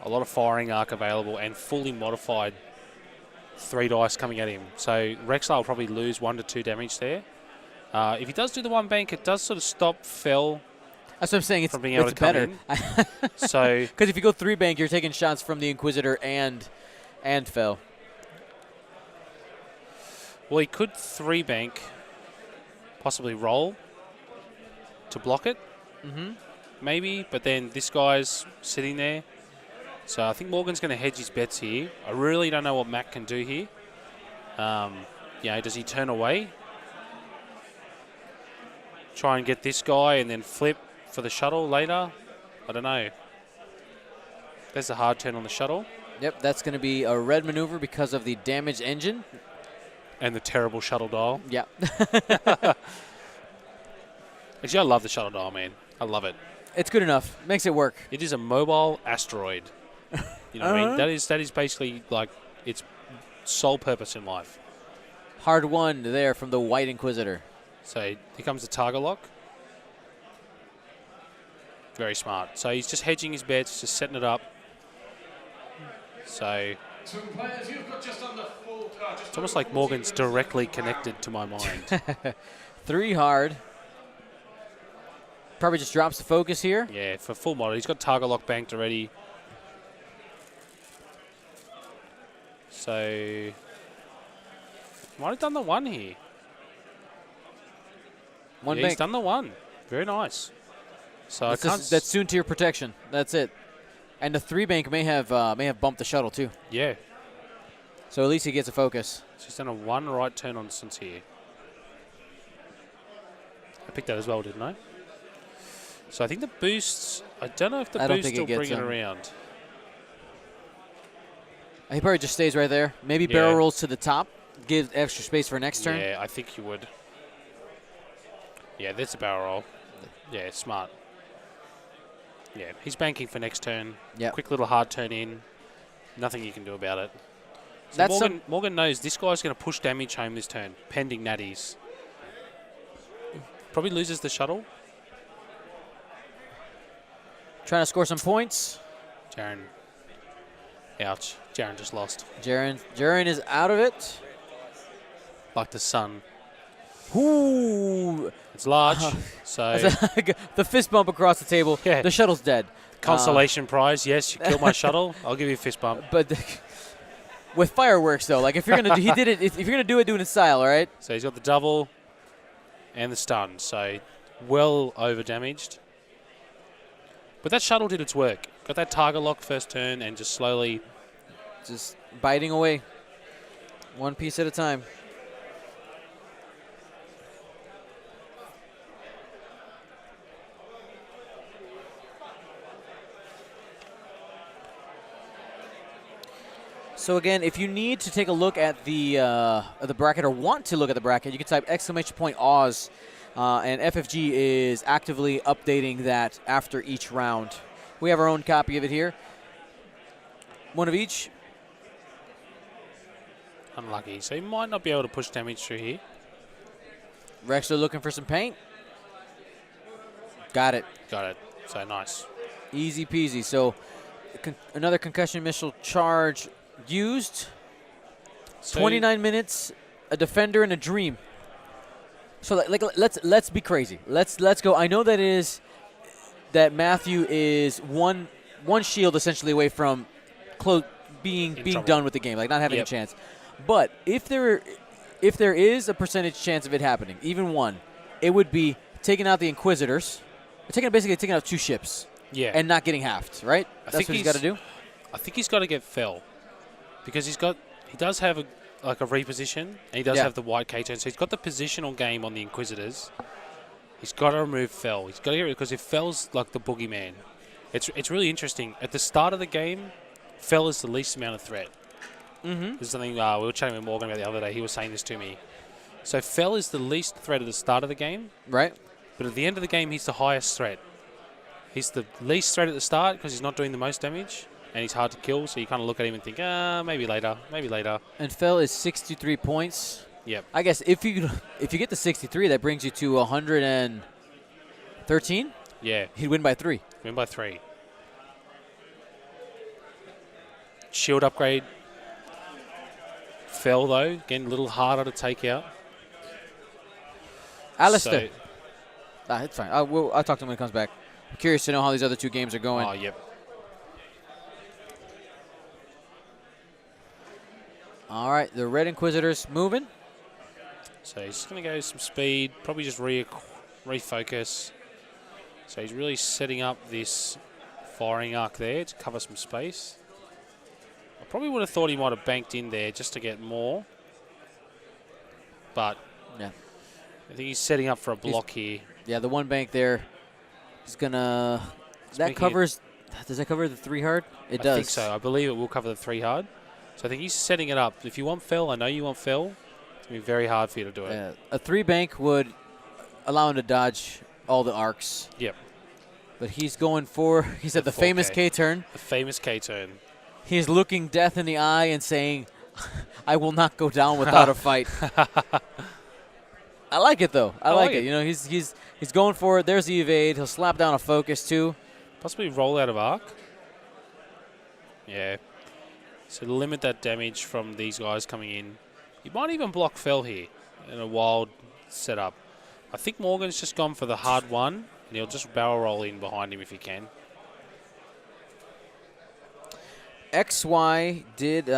a lot of firing arc available and fully modified 3 dice coming at him. So Rexlar will probably lose 1 to 2 damage there. If he does do the 1 bank, it does sort of stop Fell. That's what I'm saying. From being able to come better. So because if you go 3 bank, you're taking shots from the Inquisitor and Fell. Well, he could 3 bank, possibly roll to block it. Maybe, but then this guy's sitting there. So I think Morgan's going to hedge his bets here. I really don't know what Mac can do here. Does he turn away? Try and get this guy and then flip for the shuttle later? I don't know. There's a hard turn on the shuttle. Yep, that's going to be a red maneuver because of the damaged engine. And the terrible shuttle dial. Yeah. Actually, I love the shuttle dial, man. I love it. It's good enough. Makes it work. It is a mobile asteroid. You know what I mean? That is basically like its sole purpose in life. Hard one there from the White Inquisitor. So here comes the target lock. Very smart. So he's just hedging his bets, just setting it up. So it's almost like Morgan's directly connected to my mind. 3 hard. Probably just drops the focus here. Yeah, for full model. He's got target lock banked already. So might have done the 1 here. One yeah, bank. He's done the 1. Very nice. So that's soon to your protection. That's it. And the 3-bank may have bumped the shuttle too. Yeah. So at least he gets a focus. So he's done a 1 right turn on since here. I picked that as well, didn't I? So I think the boosts, I don't know if the boosts will bring it around. He probably just stays right there. Maybe barrel rolls to the top, gives extra space for next turn. Yeah, I think he would. Yeah, that's a barrel roll. Yeah, smart. Yeah, he's banking for next turn. Yeah. Quick little hard turn in. Nothing you can do about it. So Morgan knows this guy's going to push damage home this turn, pending natties. Probably loses the shuttle. Trying to score some points. Jaren. Ouch. Jaren just lost. Jaren is out of it. Like the sun. Ooh. It's large. So the fist bump across the table. Yeah. The shuttle's dead. Consolation prize. Yes, you killed my shuttle. I'll give you a fist bump. But with fireworks though, like if you're gonna do, he did it. If you're gonna do it in style, all right. So he's got the double and the stun. So well over damaged. But that shuttle did its work. Got that target lock first turn and just slowly just biting away. One piece at a time. So again, if you need to take a look at the bracket or want to look at the bracket, you can type !Oz. And FFG is actively updating that after each round. We have our own copy of it here. One of each. Unlucky. So he might not be able to push damage through here. Rexler looking for some paint. Got it. Got it. So nice. Easy peasy. So another concussion missile charge used. So 29 minutes, a defender, and a dream. So let's be crazy. Let's go. I know that Matthew is one shield essentially away from being done with the game, like not having a chance. But if there is a percentage chance of it happening, even one, it would be taking out the Inquisitors, basically taking out 2 ships, and not getting halved. Right? That's what he's got to do. I think he's got to get fell, because he does have a reposition, and he does have the white K-turn, so he's got the positional game on the Inquisitors. He's got to remove Fell. He's got to get rid of, because if Fell's like the boogeyman, it's really interesting. At the start of the game, Fell is the least amount of threat. This is something we were chatting with Morgan about the other day. He was saying this to me. So Fell is the least threat at the start of the game. Right. But at the end of the game, he's the highest threat. He's the least threat at the start because he's not doing the most damage. And he's hard to kill, so you kind of look at him and think, maybe later, maybe later. And Fell is 63 points. Yep. I guess if you get to 63, that brings you to 113. Yeah. He'd win by 3. Win by 3. Shield upgrade. Fell though, again a little harder to take out. Alistair. It's fine. I'll talk to him when he comes back. I'm curious to know how these other 2 games are going. Oh, yep. All right, the Red Inquisitors moving. So he's just going to go some speed, probably just refocus. So he's really setting up this firing arc there to cover some space. I probably would have thought he might have banked in there just to get more. But yeah, I think he's setting up for a block here. Yeah, the 1 bank there is going to... That covers... Does that cover the 3 hard? It does. I think so. I believe it will cover the 3 hard. So I think he's setting it up. If you want Fell, I know you want Fell. It's going to be very hard for you to do it. A 3 bank would allow him to dodge all the arcs. Yep. But he's going for, he said, the famous K-turn. The famous K-turn. He's looking death in the eye and saying, I will not go down without a fight. I like it, though. I like it. You know, he's going for it. There's the evade. He'll slap down a focus, too. Possibly roll out of arc. Yeah. So to limit that damage from these guys coming in. You might even block Fell here in a wild setup. I think Morgan's just gone for the hard one, and he'll just barrel roll in behind him if he can. XY did,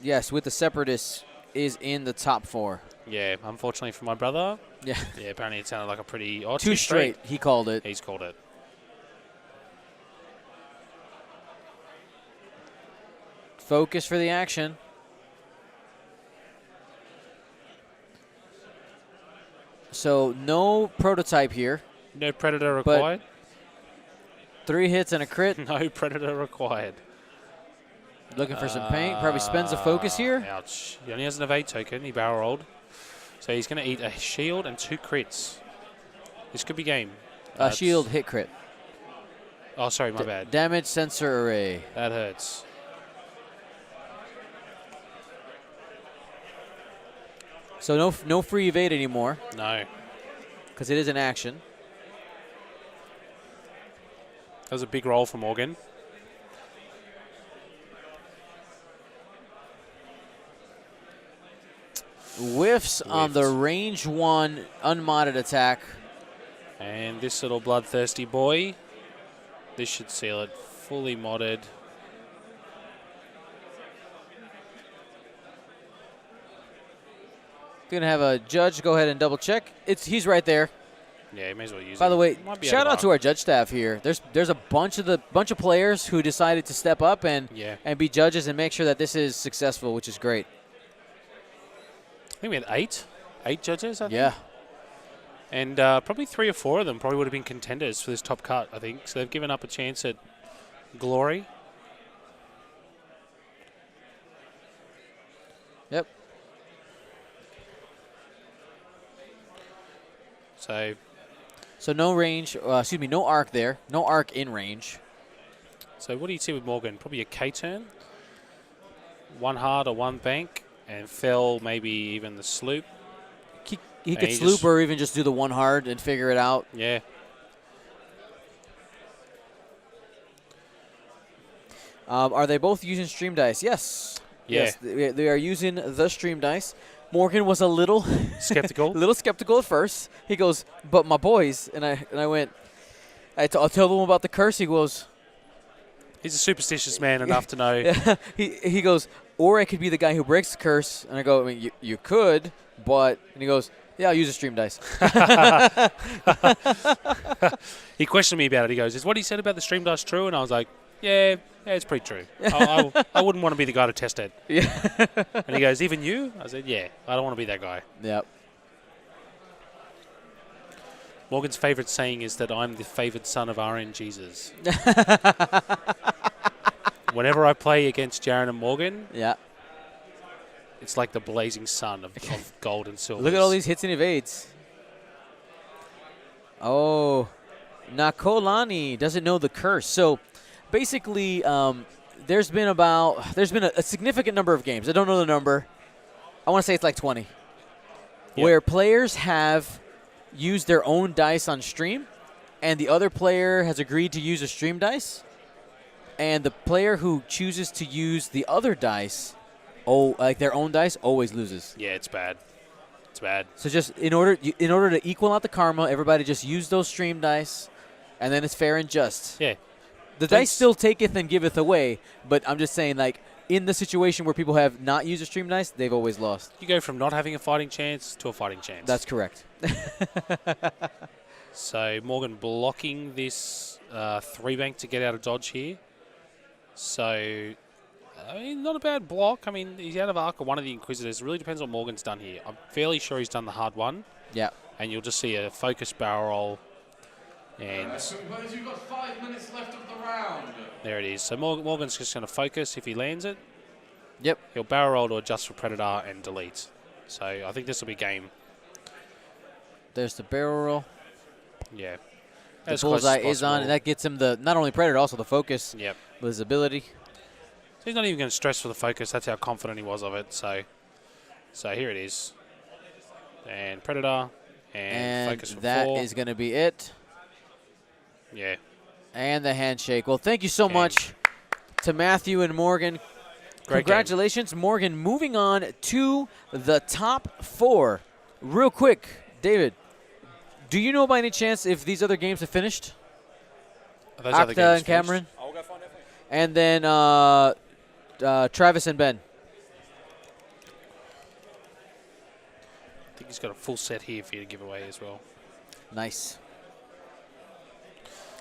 yes, with the Separatists, is in the top 4. Yeah, unfortunately for my brother. Yeah. Yeah, apparently it sounded like a pretty... Oh, 2 straight, he called it. He's called it. Focus for the action. So no prototype here. No predator required. 3 hits and a crit. No predator required. Looking for some paint. Probably spends a focus here. Ouch. He only has an evade token. He barrel rolled. So he's going to eat a shield and 2 crits. This could be game. Shield hit crit. Oh, sorry, my bad. Damage sensor array. That hurts. So no free evade anymore. No. Because it is an action. That was a big roll for Morgan. Whiffs on the range 1 unmodded attack. And this little bloodthirsty boy, this should seal it. Fully modded. Gonna have a judge go ahead and double check. He's right there. Yeah, you may as well use it. By the way, shout out to our judge staff here. There's a bunch of players who decided to step up and be judges and make sure that this is successful, which is great. I think we had 8 judges, I think. Yeah. And probably 3 or 4 of them probably would have been contenders for this top cut, I think. So they've given up a chance at glory. Yep. So no range, no arc there. No arc in range. So what do you see with Morgan? Probably a K turn. 1 hard or 1 bank. And Fell maybe even the sloop. He could sloop or even just do the 1 hard and figure it out. Yeah. Are they both using stream dice? Yes. Yeah. Yes, they are using the stream dice. Morgan was a little skeptical. At first. He goes, "But my boys," and I went. I'll tell him about the curse. He goes. He's a superstitious man enough to know. Yeah. He goes, or I could be the guy who breaks the curse. And I go, I mean, you could, but and he goes, yeah, I'll use a stream dice. He questioned me about it. He goes, is what he said about the stream dice true? And I was like, yeah, it's pretty true. I wouldn't want to be the guy to test it. Yeah. And he goes, even you? I said, yeah, I don't want to be that guy. Yep. Morgan's favorite saying is that I'm the favored son of RN Jesus. Whenever I play against Jaron and Morgan, it's like the blazing sun of gold and silver. Look at all these hits and evades. Oh, Nakolani doesn't know the curse. So basically, there's been a significant number of games. I don't know the number. I want to say it's like 20, where players have used their own dice on stream, and the other player has agreed to use a stream dice, and the player who chooses to use the other dice, like their own dice, always loses. Yeah, it's bad. It's bad. So just in order to equal out the karma, everybody just use those stream dice, and then it's fair and just. Yeah. The dice still taketh and giveth away, but I'm just saying, like, in the situation where people have not used a stream dice, they've always lost. You go from not having a fighting chance to a fighting chance. That's correct. So Morgan blocking this 3-bank to get out of dodge here. So, I mean, not a bad block. I mean, he's out of arc of one of the Inquisitors. It really depends what Morgan's done here. I'm fairly sure he's done the hard one. Yeah. And you'll just see a focus barrel roll. And you've got 5 minutes left of the round. There it is. So Morgan's just going to focus if he lands it. Yep. He'll barrel roll to adjust for Predator and delete. So I think this will be game. There's the barrel roll. Yeah. The bullseye is on, and that gets him the not only Predator, also the focus. Yep. Visibility. So he's not even going to stress for the focus. That's how confident he was of it. So here it is. And Predator. And focus for 4. That is going to be it. Yeah. And the handshake. Well, thank you so much to Matthew and Morgan. Congratulations, Morgan, moving on to the top 4. Real quick, David, do you know by any chance if these other games have finished? Those other games and Cameron? Finished? I'll go find out for you. And then Travis and Ben. I think he's got a full set here for you to give away as well. Nice.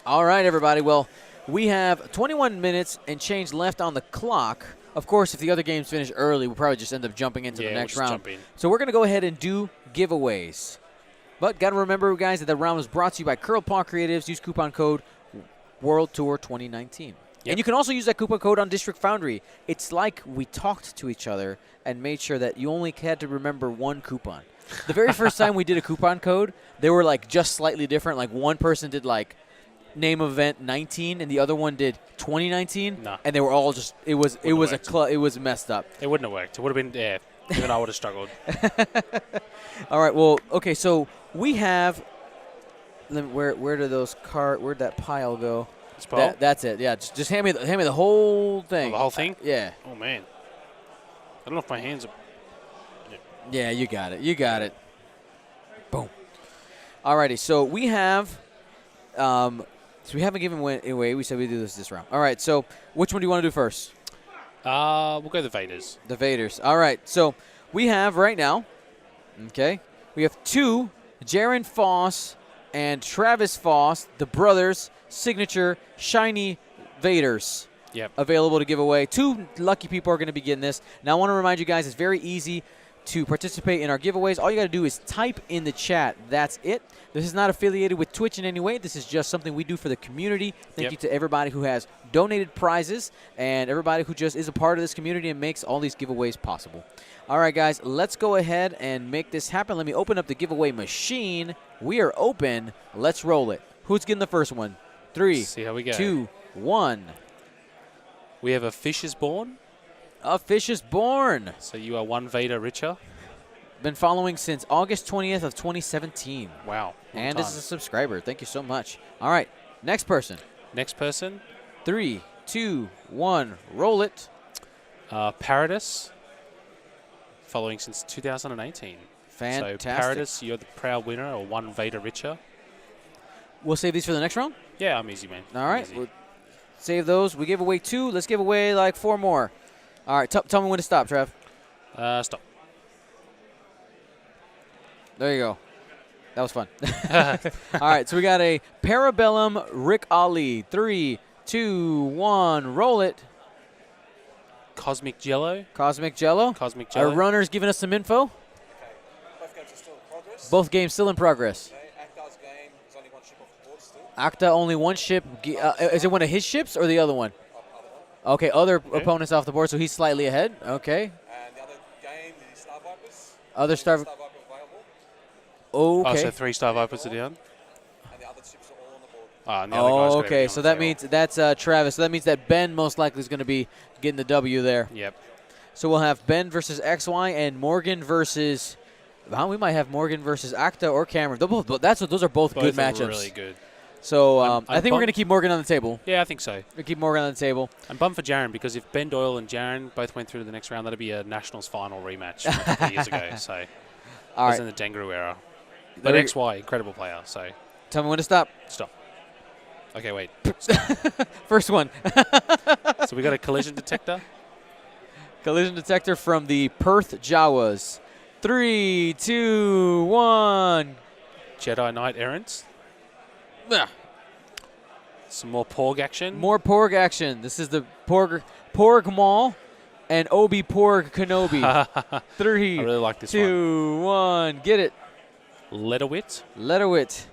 All right, everybody. Well, we have 21 minutes and change left on the clock. Of course, if the other games finish early, we'll probably just end up jumping into the next we'll round. jump in. So we're going to go ahead and do giveaways. But got to remember, guys, that the round was brought to you by Curl Paw Creatives. Use coupon code World Tour 2019. And you can also use that coupon code on District Foundry. It's like we talked to each other and made sure that you only had to remember one coupon. The very first time we did a coupon code, they were like just slightly different. Like one person did like name of event 19 and the other one did 2019. No. And they were all just it was messed up. It wouldn't have worked. It would have been even I would have struggled. All right. Well, okay. So we have. Where do those where'd that pile go? That's it. Yeah. Just hand me the whole thing. Oh, the whole thing? Yeah. Oh man. I don't know if my hands are. Yeah, you got it. You got it. Boom. Alrighty, so we have, so we haven't given away. We said we'd do this round. All right, so which one do you want to do first? We'll go the Vaders. The Vaders. All right, so we have right now, okay, we have 2 Jaron Foss and Travis Foss, the brothers, signature shiny Vaders. Yep. Available to give away. 2 lucky people are going to be getting this. Now, I want to remind you guys, it's very easy to participate in our giveaways. All you got to do is type in the chat. That's it. This is not affiliated with Twitch in any way. This is just something we do for the community. Thank you to everybody who has donated prizes and everybody who just is a part of this community and makes all these giveaways possible. All right, guys, let's go ahead and make this happen. Let me open up the giveaway machine. We are open. Let's roll it. Who's getting the first one? 3, see how we go. 2, 1. We have a Fish is Born. A Fish is Born. So you are 1 Vader richer. Been following since August 20th of 2017. Wow. And this is a subscriber. Thank you so much. All right, next person. Next person. 3, 2, 1, roll it. Paradis. Following since 2018. Fantastic. So Paradis, you're the proud winner, or 1 Vader richer. We'll save these for the next round? Yeah, I'm easy, man. All right. We'll save those. We gave away 2. Let's give away like 4 more. All right. Tell me when to stop, Trev. Stop. There you go. That was fun. All right. So we got a Parabellum Rick Ali. 3, 2, 1, roll it. Cosmic Jello. Cosmic Jello. Cosmic Jello. Our runner's giving us some info. Okay. Both games are still in progress. Both games still in progress. Okay. Acta's game is only 1 ship off the board still. Acta only 1 ship. Is it one of his ships or the other one? Other one. Okay, other opponents off the board, so he's slightly ahead. Okay. And the other game is Star Vipers. Other Star Viper available. Oh, Okay. so 3 Star Vipers at the end. And the other ships are all on the board. And the other guy's got okay. everything So on the that table. means that's Travis. So that means that Ben most likely is going to be getting the W there. Yep. So we'll have Ben versus XY and Morgan versus. We might have Morgan versus Acta or Cameron. Those are both good Both are matchups. really good. So I'm I think we're going to keep Morgan on the table. Yeah, I think so. We keep Morgan on the table. I'm bummed for Jaron because if Ben Doyle and Jaron both went through to the next round, that'd be a Nationals final rematch from a couple of years ago. So All was right. in the Dengaroo era. But There we- XY, incredible player. So Tell me when to stop. stop. Okay, wait. First one. So we got a collision detector. Collision detector from the Perth Jawas. 3, 2, 1. Jedi Knight Errants. Ah, Some more Porg action. more Porg action. This is the Porg Maul and Obi Porg Kenobi. 3, I really like this one. 2, 1. Get it. Letterwit. Letterwit.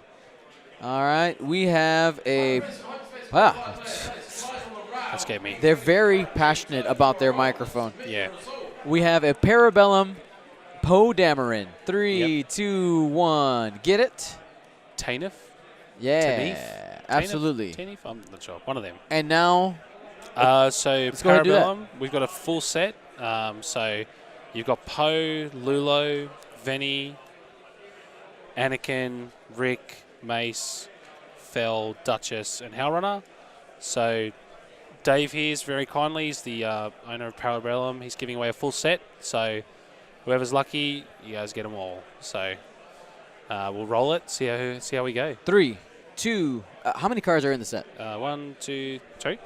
All right. We have a. Wow. That scared me. They're very passionate about their microphone. Yeah. We have a Parabellum Poe Dameron. 3, 2, 1. Get it? Tanif. Yeah. Tanif? Absolutely. Tanif? I'm not sure. One of them. And now. So Let's go ahead and do that. Parabellum, we've got a full set. So you've got Poe, Lulo, Venny, Anakin, Rick, Mace, Fel, Duchess, and Howlrunner. So Dave here's very kindly. He's the owner of Parabellum. He's giving away a full set. So whoever's lucky, you guys get them all. So we'll roll it. See how we go. 3, 2. How many cards are in the set? 1, 2, 3.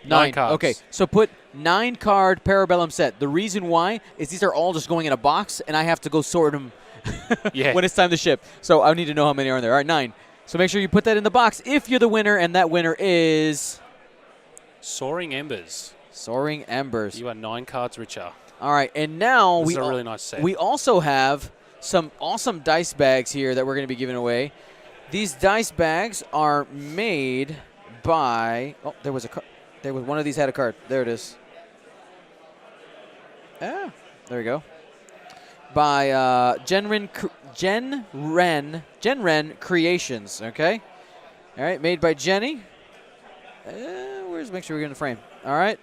9 cards. Okay, so put 9 card Parabellum set. The reason why is these are all just going in a box, and I have to go sort them Yeah. when it's time to ship. So I need to know how many are in there. All right, 9. So make sure you put that in the box if you're the winner, and that winner is. Soaring Embers. Soaring Embers. You are 9 cards richer. All right, and now This is a really nice set. we also have some awesome dice bags here that we're going to be giving away. These dice bags are made by. Oh, there was one of these had a card. There it is. Yeah, there we go. By Genren Creations. Okay. All right, made by Jenny. Make sure we get in the frame. All right.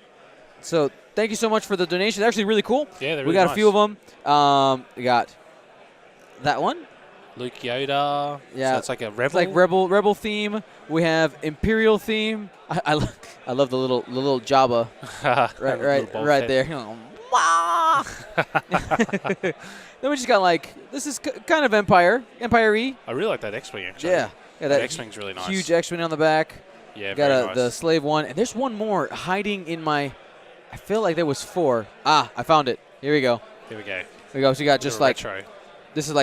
So thank you so much for the donation. They're actually really cool. Yeah, they're really We got nice. a few of them. We got that one. Luke Yoda. Yeah. So it's like a rebel. It's like rebel theme. We have Imperial theme. I love the little Jabba right there. Wah! Then we just got this is kind of Empire-y. I really like that X-Wing, actually. Yeah. That X-Wing's really nice. Huge X-Wing on the back. Yeah, got very nice. the slave one. And there's one more hiding in my, I feel like there was 4. Ah, I found it. Here we go. Here we go. Here we go. So you got just retro. This is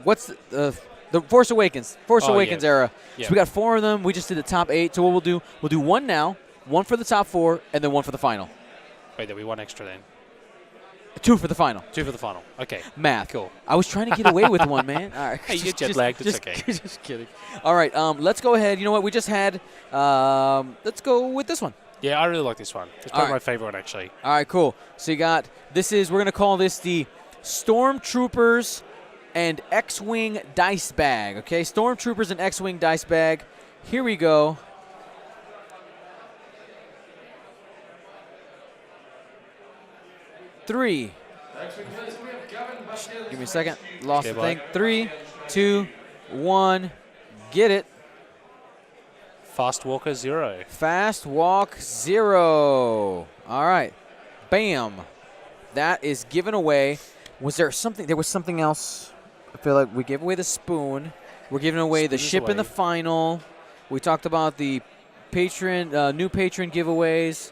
what's the Force Awakens. Force Awakens era. Yeah. So we got 4 of them. We just did the top 8. So what we'll do one now, one for the top 4, and then one for the final. Wait, there'll be one extra then. 2 for the final. 2 for the final. Okay. Math. Cool. I was trying to get away with one, man. All right. Hey, you get jet lagged. It's okay. Just kidding. All right. Let's go ahead. You know what? We just had. Let's go with this one. Yeah, I really like this one. It's probably my favorite one, actually. All right, cool. So you got, we're going to call this the Stormtroopers and X-Wing dice bag, okay? Stormtroopers and X-Wing dice bag. Here we go. Three. Give me a second. Lost the thing. 3, 2, 1. Get it. Fast Walker 0. Fast Walk 0. All right. Bam. That is given away. Was there something? There was something else. I feel like we gave away the spoon. We're giving away the ship in the final. We talked about the new patron giveaways.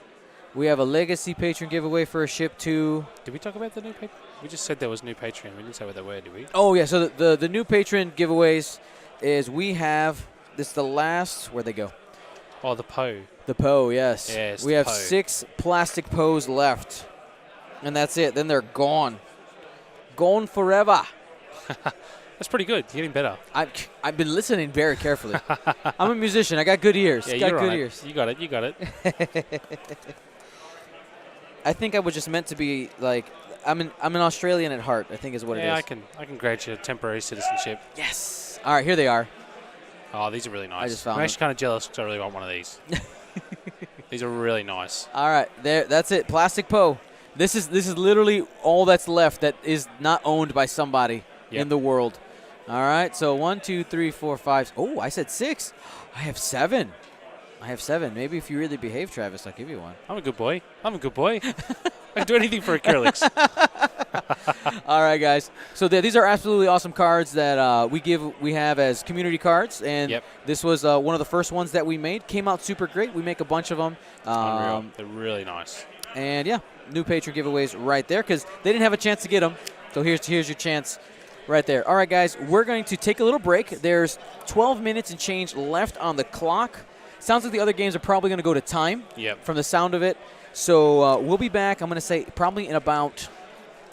We have a legacy patron giveaway for a ship too. Did we talk about the new patron? We just said there was new Patreon. We didn't say what they were, did we? Oh, yeah. So the new patron giveaways is we have, this is the last, where'd they go? Oh, the Poe. The Poe, yes. Yes, we have 6 plastic Poes left. And that's it. Then they're gone. Gone forever. That's pretty good. You're getting better. I've been listening very carefully. I'm a musician. I got good ears. Yeah, got you're good right. ears. You got it. You got it. I think I was just meant to be I'm an Australian at heart, I think is what it is. Yeah, I can grant you temporary citizenship. Yes. All right, here they are. Oh, these are really nice. I just found I'm actually kind of jealous because I really want one of these. These are really nice. All right, there. That's it. Plastic Poe. This is literally all that's left that is not owned by somebody in the world. All right, so 1, 2, 3, 4, 5. Oh, I said 6. I have 7. Maybe if you really behave, Travis, I'll give you one. I'm a good boy. I can do anything for acrylics. All right, guys. So these are absolutely awesome cards that we have as community cards, and this was one of the first ones that we made. Came out super great. We make a bunch of them. Unreal. They're really nice. And yeah, new patron giveaways right there because they didn't have a chance to get them. So here's your chance right there. All right, guys, we're going to take a little break. There's 12 minutes and change left on the clock. Sounds like the other games are probably going to go to time from the sound of it. So we'll be back, I'm going to say, probably in about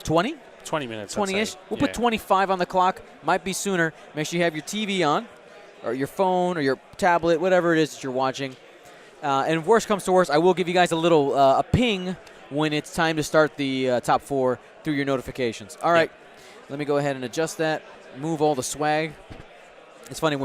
20? 20 minutes, 20-ish. We'll put 25 on the clock. Might be sooner. Make sure you have your TV on or your phone or your tablet, whatever it is that you're watching. And if worst comes to worst, I will give you guys a little a ping when it's time to start the top 4 through your notifications. All right. Let me go ahead and adjust that. Move all the swag. It's funny, when